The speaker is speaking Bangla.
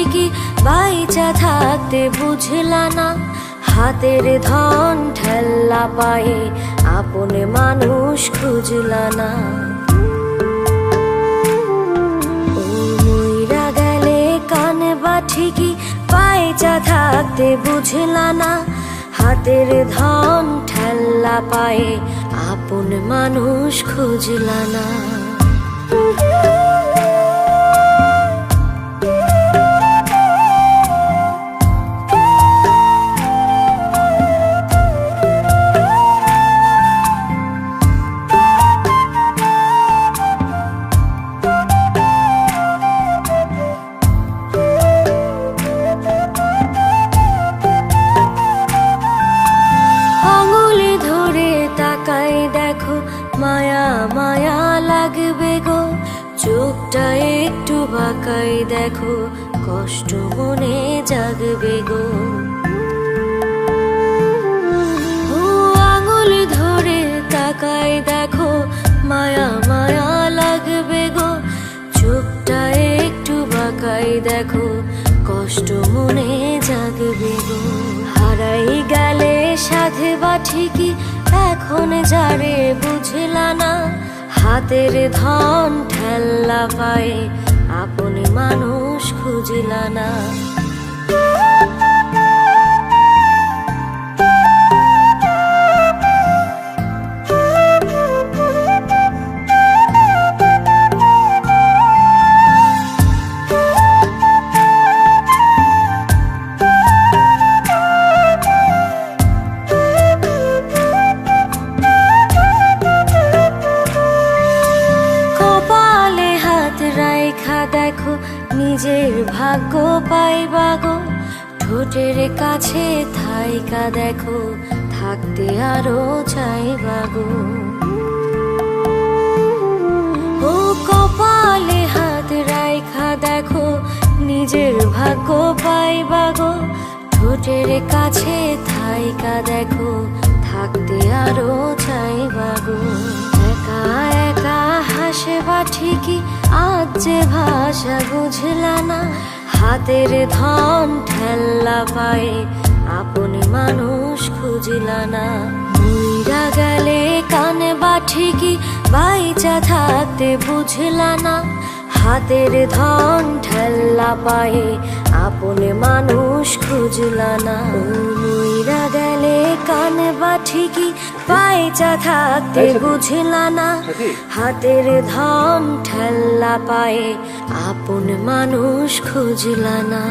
ঠিকই বাইচা থাকতে বুঝলা না, হাতের ধন ঠেল্লা পায়ে আপন মানুষ খুঁজলা না। ও মইরা গেলে কানে বা ঠিকই বাইচা থাকতে বুঝলা না, হাতের ধন ঠেল্লা পায়ে আপন মানুষ খুঁজলা না। দেখো মায়া মায়া লাগবে গো, চোখটা একটু বাঁকাই দেখো কষ্ট মনে জাগবে গো। ও আঙুল ধরে তাকাই দেখো মায়া মায়া লাগবে গো, চোখটা একটু বাঁকাই দেখো কষ্ট মনে জাগবে গো। হারাই গেলে সাধে বা ঠিকই এখন যারে বুঝলা না, হাতের ধন ঠেল্লা পায়ে আপন মানুষ খুঁজলা না। দেখো নিজের ভাগ্য পাইবা গো, ঠোঁটের কাছে থাইকা দেখো থাকতে আরো চাইবা গো। ও কপালে হাত রাইখা দেখো নিজের ভাগ্য পাইবা গো, ঠোঁটের কাছে থাইকা দেখো থাকতে আরো চাইবা গো। একা একা হাসে বা ঠিকই আজ যে ভাষা বুঝলা না, হাতের ধন ঠেল্লা পায়ে আপন মানুষ খুঁজলা না। মইরা গেলে কানে বা ঠিকই বাইচা থাকতে বুঝলা না, হাতের ধন ঠেল্লা পায়ে আপন মানুষ খুঁজলা না। ও মইরা গেলে কানে বা ঠিকই বাইচা থাকতে বুঝলা না, হাতের ধন ঠেল্লা পায়ে আপন মানুষ খুঁজলা না।